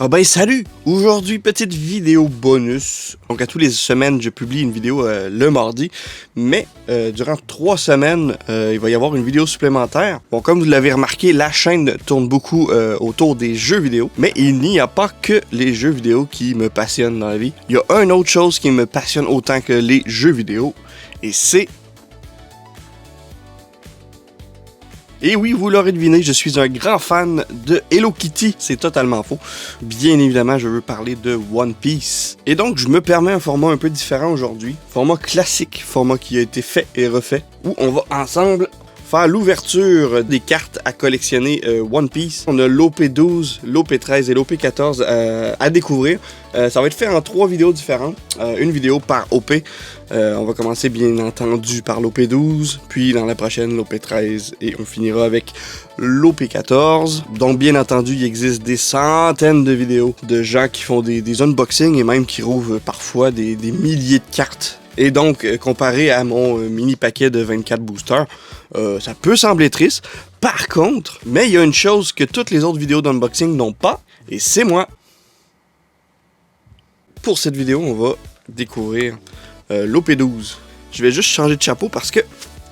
Ah ben salut! Aujourd'hui, petite vidéo bonus. Donc à tous les semaines, je publie une vidéo le mardi. Mais durant 3 semaines, il va y avoir une vidéo supplémentaire. Bon, comme vous l'avez remarqué, la chaîne tourne beaucoup autour des jeux vidéo. Mais il n'y a pas que les jeux vidéo qui me passionnent dans la vie. Il y a une autre chose qui me passionne autant que les jeux vidéo. Et c'est... Et oui, vous l'aurez deviné, je suis un grand fan de Hello Kitty. C'est totalement faux. Bien évidemment, je veux parler de One Piece. Et donc, je me permets un format un peu différent aujourd'hui. Format classique, format qui a été fait et refait, où on va ensemble faire l'ouverture des cartes à collectionner One Piece. On a l'OP12, l'OP13 et l'OP14 à découvrir. Ça va être fait en 3 vidéos différentes. Une vidéo par OP. On va commencer bien entendu par l'OP12, puis dans la prochaine l'OP13 et on finira avec l'OP14. Donc bien entendu, il existe des centaines de vidéos de gens qui font des unboxings et même qui rouvrent parfois des milliers de cartes. Et donc, comparé à mon mini paquet de 24 boosters, ça peut sembler triste. Par contre, mais il y a une chose que toutes les autres vidéos d'unboxing n'ont pas, et c'est moi. Pour cette vidéo, on va découvrir l'OP12. Je vais juste changer de chapeau parce que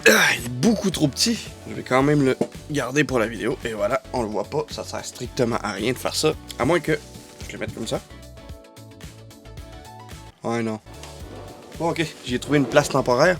il est beaucoup trop petit. Je vais quand même le garder pour la vidéo. Et voilà, on le voit pas. Ça sert strictement à rien de faire ça. À moins que je le mette comme ça. Ouais, non. Bon, ok, j'ai trouvé une place temporaire.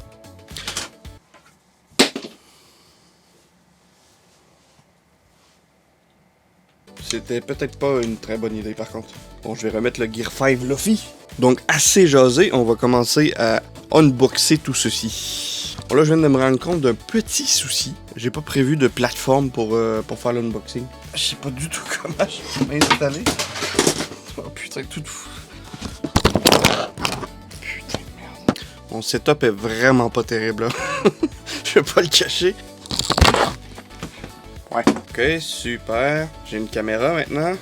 C'était peut-être pas une très bonne idée par contre. Bon, je vais remettre le Gear 5 Luffy. Donc, assez jasé, on va commencer à unboxer tout ceci. Bon, là, je viens de me rendre compte d'un petit souci. J'ai pas prévu de plateforme pour faire l'unboxing. Je sais pas du tout comment je vais m'installer. Oh putain, tout fou. Mon setup est vraiment pas terrible, là. Je vais pas le cacher. Ouais. Ok, super. J'ai une caméra maintenant.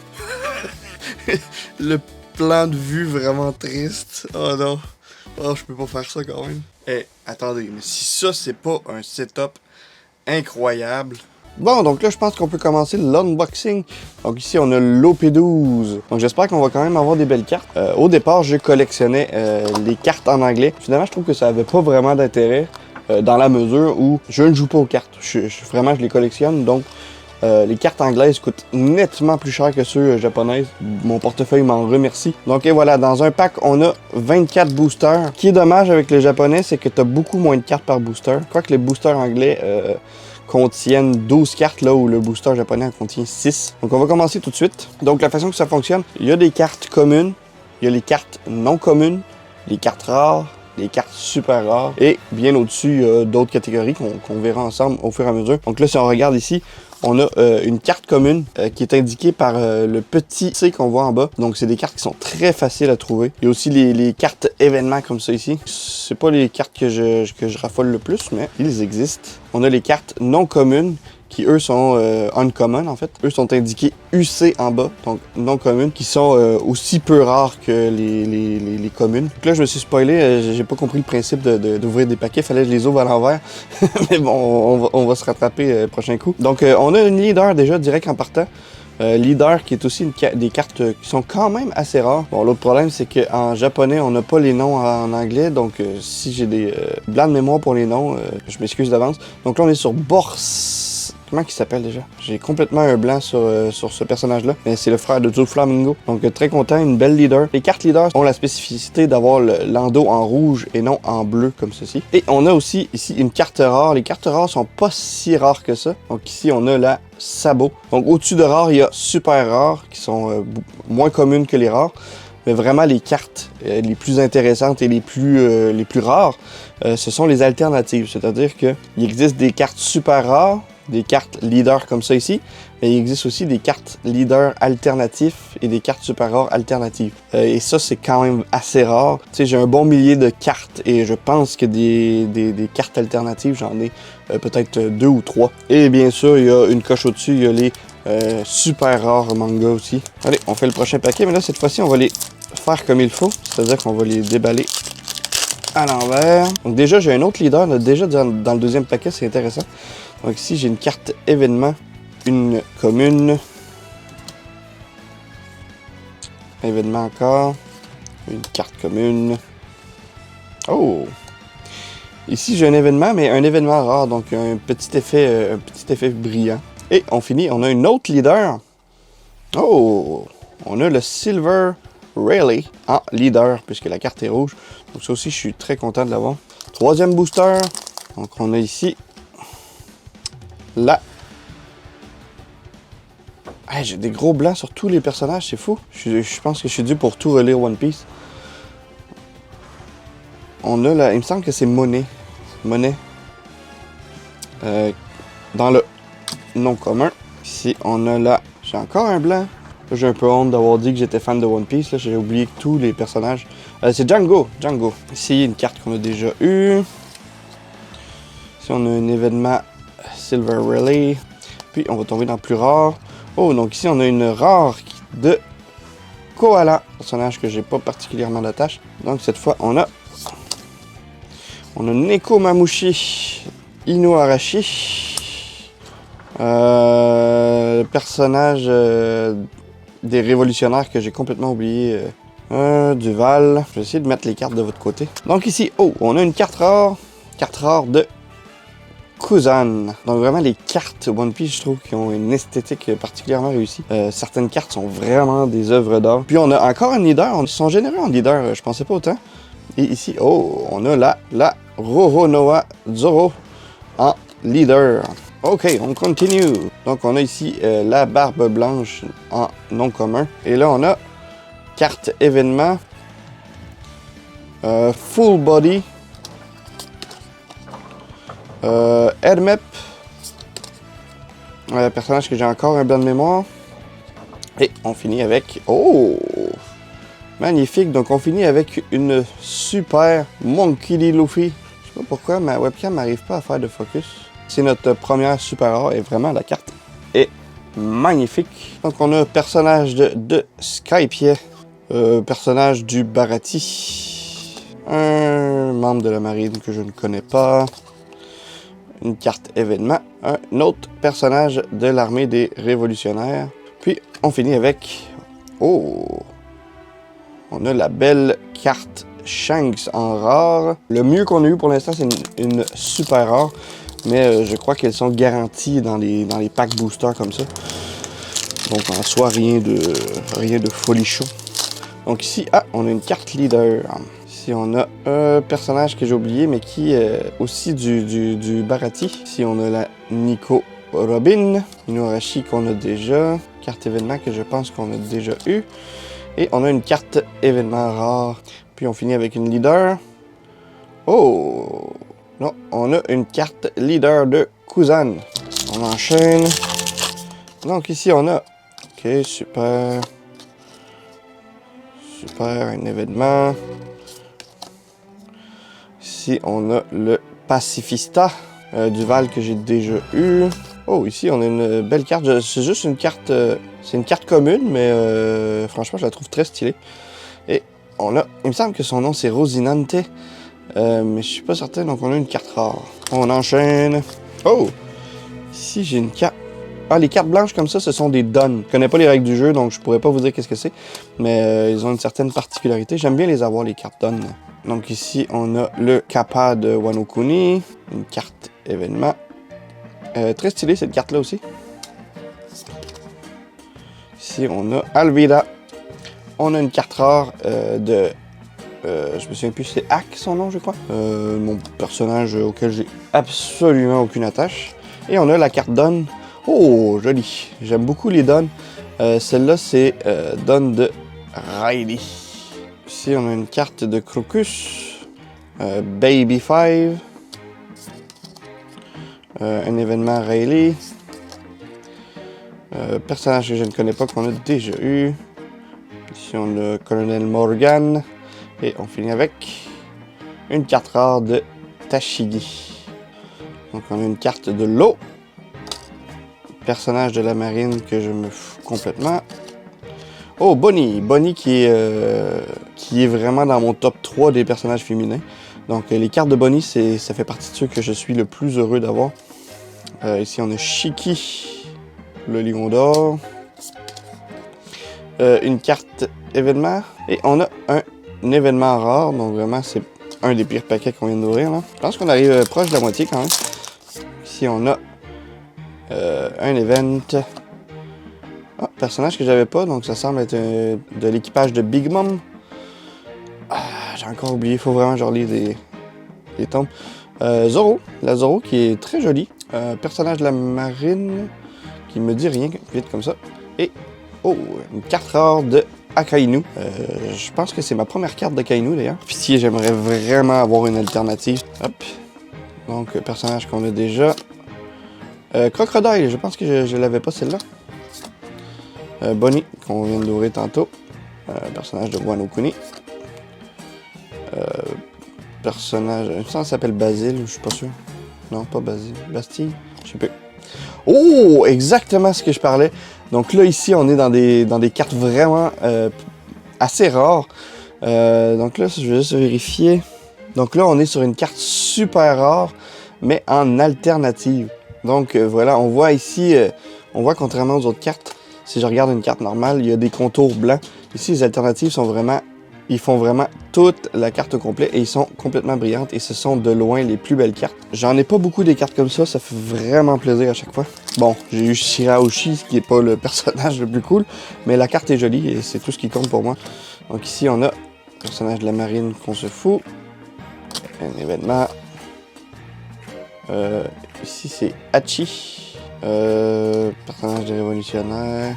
Le plan de vue vraiment triste. Oh non. Oh, je peux pas faire ça quand même. Eh, attendez, mais si ça, c'est pas un setup incroyable. Bon, donc là, je pense qu'on peut commencer l'unboxing. Donc ici, on a l'OP12. Donc j'espère qu'on va quand même avoir des belles cartes. Au départ, je collectionnais les cartes en anglais. Finalement, je trouve que ça avait pas vraiment d'intérêt dans la mesure où je ne joue pas aux cartes. Vraiment, je les collectionne. Donc, les cartes anglaises coûtent nettement plus cher que ceux japonaises. Mon portefeuille m'en remercie. Donc et voilà, dans un pack, on a 24 boosters. Ce qui est dommage avec les japonais, c'est que tu as beaucoup moins de cartes par booster. Je crois que les boosters anglais contiennent 12 cartes, là où le booster japonais en contient 6. Donc on va commencer tout de suite. Donc la façon que ça fonctionne, il y a des cartes communes, il y a les cartes non communes, les cartes rares, les cartes super rares, et bien au-dessus, il y a d'autres catégories qu'on verra ensemble au fur et à mesure. Donc là, si on regarde ici, on a une carte commune qui est indiquée par le petit C qu'on voit en bas. Donc c'est des cartes qui sont très faciles à trouver. Il y a aussi les cartes événements comme ça ici. C'est pas les cartes que je raffole le plus, mais ils existent. On a les cartes non communes qui eux sont uncommon en fait. Eux sont indiqués UC en bas, donc non communes, qui sont aussi peu rares que les communes. Donc là je me suis spoilé, j'ai pas compris le principe d'ouvrir des paquets, fallait que je les ouvre à l'envers. Mais bon, on va se rattraper prochain coup. Donc on a une leader déjà direct en partant. Leader qui est aussi des cartes qui sont quand même assez rares. Bon, l'autre problème c'est qu'en japonais on n'a pas les noms en anglais, donc si j'ai des blancs de mémoire pour les noms, je m'excuse d'avance. Donc là on est sur Borse. Comment il s'appelle déjà? J'ai complètement un blanc sur ce personnage-là. Mais c'est le frère de Doflamingo. Donc très content, une belle leader. Les cartes leaders ont la spécificité d'avoir l'endo en rouge et non en bleu comme ceci. Et on a aussi ici une carte rare. Les cartes rares sont pas si rares que ça. Donc ici on a la Sabot. Donc au-dessus de rares, il y a super rares qui sont moins communes que les rares. Mais vraiment les cartes les plus intéressantes et les plus rares, ce sont les alternatives. C'est-à-dire qu'il existe des cartes super rares, des cartes leaders comme ça ici, mais il existe aussi des cartes leaders alternatifs et des cartes super rares alternatives. Et ça, c'est quand même assez rare. Tu sais, j'ai un bon millier de cartes et je pense que des cartes alternatives, j'en ai peut-être 2 ou 3. Et bien sûr, il y a une coche au-dessus, il y a les super rares manga aussi. Allez, on fait le prochain paquet, mais là, cette fois-ci, on va les faire comme il faut. C'est-à-dire qu'on va les déballer à l'envers. Donc déjà, j'ai un autre leader, déjà dans le deuxième paquet, c'est intéressant. Donc ici, j'ai une carte événement, une commune, Événement encore. Une carte commune. Oh! Ici, j'ai un événement, mais un événement rare, donc un petit effet brillant. Et on finit, on a une autre leader. Oh! On a le Silver Rayleigh en leader, puisque la carte est rouge. Donc ça aussi, je suis très content de l'avoir. Troisième booster. Donc on a ici la... Hey, j'ai des gros blancs sur tous les personnages, c'est fou. Je pense que je suis dû pour tout relire One Piece. On a la... Il me semble que c'est Monet. Dans le nom commun. Ici, on a la... J'ai encore un blanc. J'ai un peu honte d'avoir dit que j'étais fan de One Piece. J'ai oublié que tous les personnages... c'est Django. Ici, une carte qu'on a déjà eue. Ici, on a un événement Silver Rayleigh. Puis, on va tomber dans plus rare. Oh, donc ici, on a une rare de Koala. Personnage que j'ai pas particulièrement d'attache. Donc, cette fois, on a Neko Mamushi Inuarashi. Personnage des révolutionnaires que j'ai complètement oublié. Duval. Je vais essayer de mettre les cartes de votre côté. Donc ici, oh, on a une carte rare. Carte rare de Kuzan. Donc vraiment les cartes One Piece, je trouve, qui ont une esthétique particulièrement réussie. Certaines cartes sont vraiment des œuvres d'art. Puis on a encore un leader. Ils sont généreux en leader, je pensais pas autant. Et ici, oh, on a la Roronoa Zoro en leader. Ok, on continue. Donc, on a ici la barbe blanche en nom commun. Et là, on a carte événement. Full body. Hermep. Personnage que j'ai encore un blanc de mémoire. Et on finit avec... Oh! Magnifique. Donc, on finit avec une super Monkey D. Luffy. Je sais pas pourquoi ma webcam n'arrive pas à faire de focus. C'est notre première super rare et vraiment la carte est magnifique. Donc on a un personnage de Skypiea, personnage du Baratie, un membre de la marine que je ne connais pas, une carte événement, un autre personnage de l'armée des révolutionnaires. Puis on finit avec, oh, on a la belle carte Shanks en rare. Le mieux qu'on a eu pour l'instant c'est une super rare. Mais je crois qu'elles sont garanties dans les packs boosters comme ça. Donc en soi, rien de folichon. Donc ici, on a une carte leader. Ici, on a un personnage que j'ai oublié, mais qui est aussi du Baratie. Ici, on a la Nico Robin. Inuarashi qu'on a déjà. Carte événement que je pense qu'on a déjà eu. Et on a une carte événement rare. Puis on finit avec une leader. Oh! Non, on a une carte leader de Kuzan. On enchaîne. Donc ici, on a... Ok, super. Super, un événement. Ici, on a le Pacifista. Duval que j'ai déjà eu. Oh, ici, on a une belle carte. C'est juste une carte... c'est une carte commune, mais franchement, je la trouve très stylée. Et on a... Il me semble que son nom, c'est Rosinante. Mais je suis pas certain, donc on a une carte rare. On enchaîne. Oh! Ici, j'ai une carte... Ah, les cartes blanches comme ça, ce sont des dons. Je connais pas les règles du jeu, donc je pourrais pas vous dire qu'est-ce que c'est. Mais ils ont une certaine particularité. J'aime bien les avoir, les cartes dons. Donc ici, on a le Kappa de Wano Kuni. Une carte événement. Très stylée, cette carte-là aussi. Ici, on a Alvida. On a une carte rare de... je me souviens plus, c'est Hack son nom, je crois. Mon personnage auquel j'ai absolument aucune attache. Et on a la carte Don. Oh, joli. J'aime beaucoup les Don. Celle-là, c'est Don de Riley. Ici, on a une carte de Crocus. Baby 5. Un événement Riley. Personnage que je ne connais pas, qu'on a déjà eu. Ici, on a Colonel Morgan. Et on finit avec une carte rare de Tashigi. Donc on a une carte de l'eau. Personnage de la marine que je me fous complètement. Oh, Bonnie. Bonnie qui est vraiment dans mon top 3 des personnages féminins. Donc les cartes de Bonnie, ça fait partie de ceux que je suis le plus heureux d'avoir. Ici on a Shiki, le lion d'or. Une carte événement. Et on a un événement rare, donc vraiment, c'est un des pires paquets qu'on vient d'ouvrir. Je pense qu'on arrive proche de la moitié quand même. Ici, on a un event. Ah, personnage que j'avais pas, donc ça semble être de l'équipage de Big Mom. Ah, j'ai encore oublié, il faut vraiment que je relise les tombes. Zoro, la Zoro qui est très jolie. Personnage de la marine qui me dit rien, vite comme ça. Et, oh, une carte rare de Akainu. Je pense que c'est ma première carte d'Akainu d'ailleurs. Officier, j'aimerais vraiment avoir une alternative. Hop. Donc, personnage qu'on a déjà. Crocodile, je pense que je l'avais pas celle-là. Bonnie, qu'on vient d'ouvrir tantôt. Personnage de Wano Kuni. Personnage, ça s'appelle Basile, je suis pas sûr. Non, pas Basile. Bastille, je sais plus. Oh, exactement ce que je parlais. Donc là, ici, on est dans des cartes vraiment assez rares. Donc là, je vais juste vérifier. Donc là, on est sur une carte super rare, mais en alternative. Donc voilà, on voit ici, on voit contrairement aux autres cartes, si je regarde une carte normale, il y a des contours blancs. Ici, les alternatives sont vraiment, ils font vraiment toute la carte au complet et ils sont complètement brillantes et ce sont de loin les plus belles cartes. J'en ai pas beaucoup des cartes comme ça fait vraiment plaisir à chaque fois. Bon, j'ai eu Shirahoshi, ce qui est pas le personnage le plus cool, mais la carte est jolie et c'est tout ce qui compte pour moi. Donc ici, on a le personnage de la marine qu'on se fout, un événement. Ici, c'est Hachi. Personnage des révolutionnaires,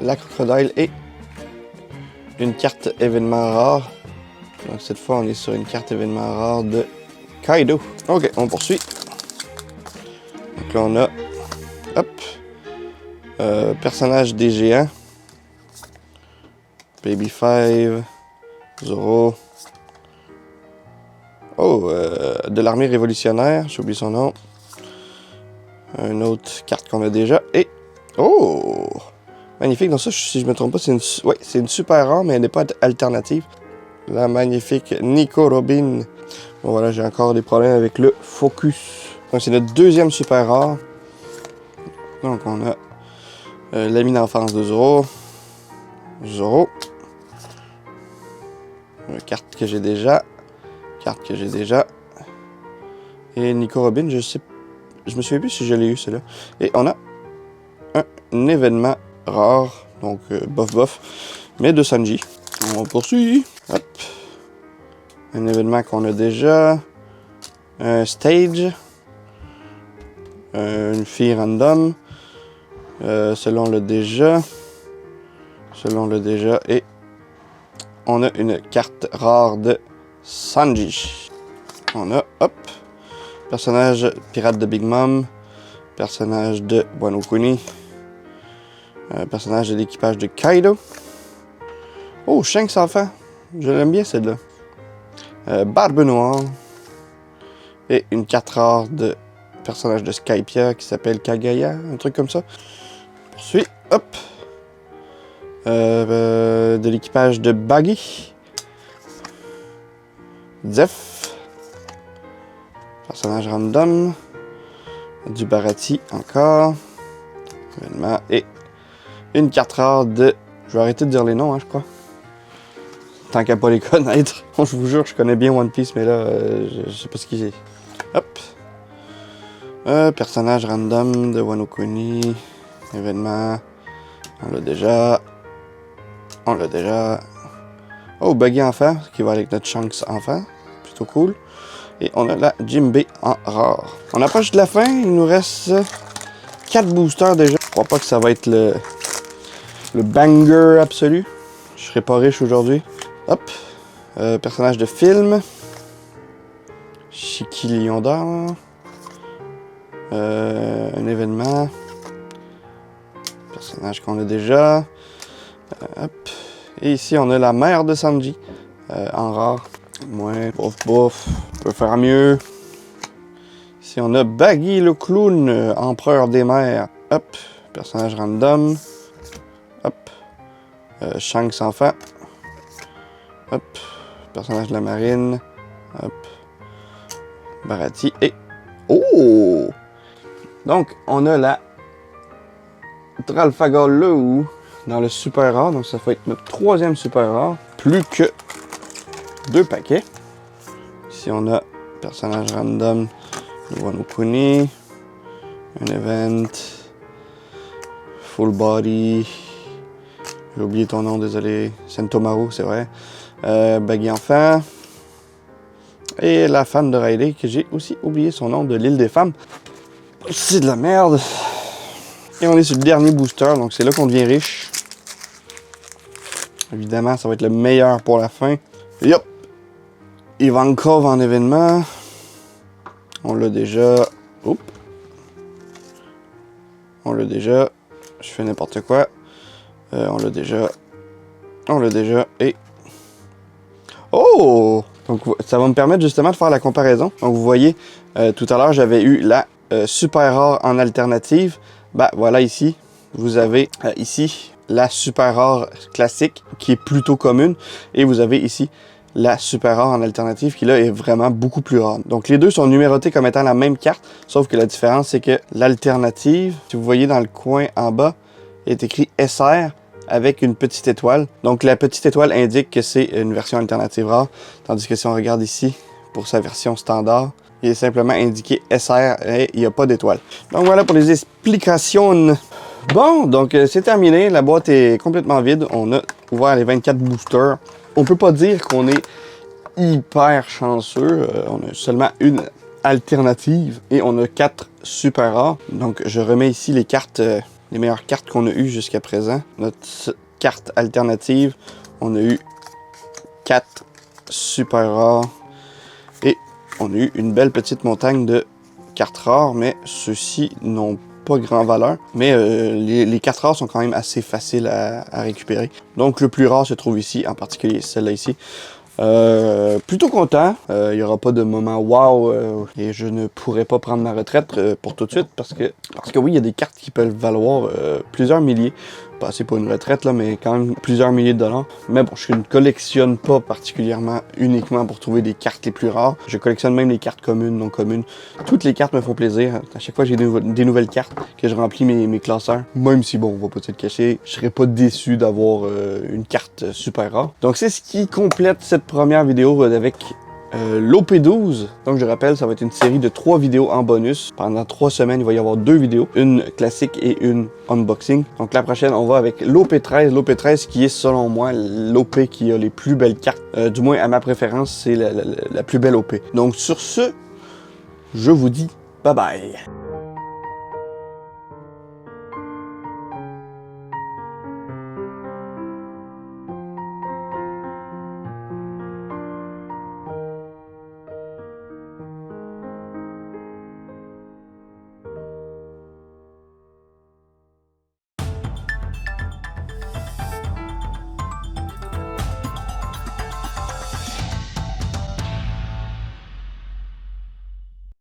la crocodile et une carte événement rare. Donc cette fois on est sur une carte événement rare de Kaido. Ok, on poursuit. Donc là on a personnage des géants, Baby Five, Zoro. Oh, de l'armée révolutionnaire, j'ai oublié son nom. Une autre carte qu'on a déjà. Et, oh! Magnifique. Donc ça, si je me trompe pas, c'est une super rare, mais elle n'est pas alternative. La magnifique Nico Robin. Bon, voilà, j'ai encore des problèmes avec le focus. Donc c'est notre deuxième super rare. Donc on a l'ami d'enfance de Zoro. Zoro. Carte que j'ai déjà. Carte que j'ai déjà. Et Nico Robin, je me souviens plus si je l'ai eu, celui-là. Et on a un événement rare, donc bof, mais de Sanji. On poursuit. Hop. Un événement qu'on a déjà. Un stage. Une fille random. Selon le déjà. Et on a une carte rare de Sanji. On a, personnage pirate de Big Mom, personnage de Wano Kuni, personnage de l'équipage de Kaido. Oh, Shanks enfant, je l'aime bien celle-là. Barbe Noire. Et une carte rare de personnage de Skypia qui s'appelle Kagaya, un truc comme ça. Poursuit, de l'équipage de Baggy. Zeph. Personnage random. Du Barati encore. Événement. Et une carte rare de... Je vais arrêter de dire les noms, je crois. Tant qu'à pas les connaître. Je vous jure, je connais bien One Piece, mais là, je sais pas ce qu'il est. Personnage random de Wano Kuni. Événement. On l'a déjà. Oh, Buggy enfant, qui va avec notre Shanks enfant. Plutôt cool. Et on a la Jinbei en rare. On approche de la fin, il nous reste 4 boosters déjà. Je crois pas que ça va être le banger absolu. Je serai pas riche aujourd'hui. Personnage de film. Shiki Lion d'or. Un événement. Personnage qu'on a déjà. Et ici, on a la mère de Sanji en rare. Ouais, bof. On peut faire mieux. Ici, on a Baggy le clown, empereur des mers. Personnage random. Shanks enfant. Personnage de la marine. Barati. Et... Oh! Donc, on a la Trafalgar Law dans le super rare. Donc ça va être notre 3e super rare. Plus que 2 paquets. Ici on a personnage random, Wano Kuni, un event, full body, j'ai oublié ton nom, désolé, Sentomaru, c'est vrai, Baggy Enfant, et la femme de Riley, que j'ai aussi oublié son nom, de l'île des femmes. C'est de la merde. Et on est sur le dernier booster, donc c'est là qu'on devient riche. Évidemment, ça va être le meilleur pour la fin. Yop! Ivankov en événement. On l'a déjà. Oups. On l'a déjà. Je fais n'importe quoi. On l'a déjà. On l'a déjà. Et. Oh! Donc ça va me permettre justement de faire la comparaison. Donc vous voyez, tout à l'heure j'avais eu la super rare en alternative. Bah voilà ici. Vous avez ici la super rare classique qui est plutôt commune. Et vous avez ici la super rare en alternative qui là est vraiment beaucoup plus rare. Donc les deux sont numérotés comme étant la même carte, sauf que la différence c'est que l'alternative, si vous voyez dans le coin en bas, est écrit SR avec une petite étoile. Donc la petite étoile indique que c'est une version alternative rare, tandis que si on regarde ici, pour sa version standard, il est simplement indiqué SR et il n'y a pas d'étoile. Donc voilà pour les explications. Bon, donc c'est terminé, la boîte est complètement vide, on a ouvert les 24 boosters. On peut pas dire qu'on est hyper chanceux, on a seulement une alternative et on a 4 super rares. Donc je remets ici les cartes, les meilleures cartes qu'on a eues jusqu'à présent. Notre carte alternative, on a eu 4 super rares et on a eu une belle petite montagne de cartes rares, mais ceux-ci n'ont pas grand valeur, mais les cartes rares sont quand même assez faciles à récupérer. Donc le plus rare se trouve ici, en particulier celle-là ici. Plutôt content, il n'y aura pas de moment wow et je ne pourrai pas prendre ma retraite pour tout de suite parce que oui, il y a des cartes qui peuvent valoir plusieurs milliers. Pas assez pour une retraite là, mais quand même plusieurs milliers de dollars. Mais bon, je ne collectionne pas particulièrement uniquement pour trouver des cartes les plus rares. Je collectionne même les cartes communes, non communes. Toutes les cartes me font plaisir. À chaque fois j'ai des nouvelles cartes que je remplis mes classeurs. Même si bon, on va pas se le cacher, je serais pas déçu d'avoir une carte super rare. Donc c'est ce qui complète cette première vidéo avec l'OP12. Donc je rappelle, ça va être une série de 3 vidéos en bonus. Pendant 3 semaines, il va y avoir 2 vidéos, une classique et une unboxing. Donc la prochaine, on va avec l'OP13. L'OP13 qui est selon moi l'OP qui a les plus belles cartes. Du moins à ma préférence, c'est la plus belle OP. Donc sur ce, je vous dis bye bye.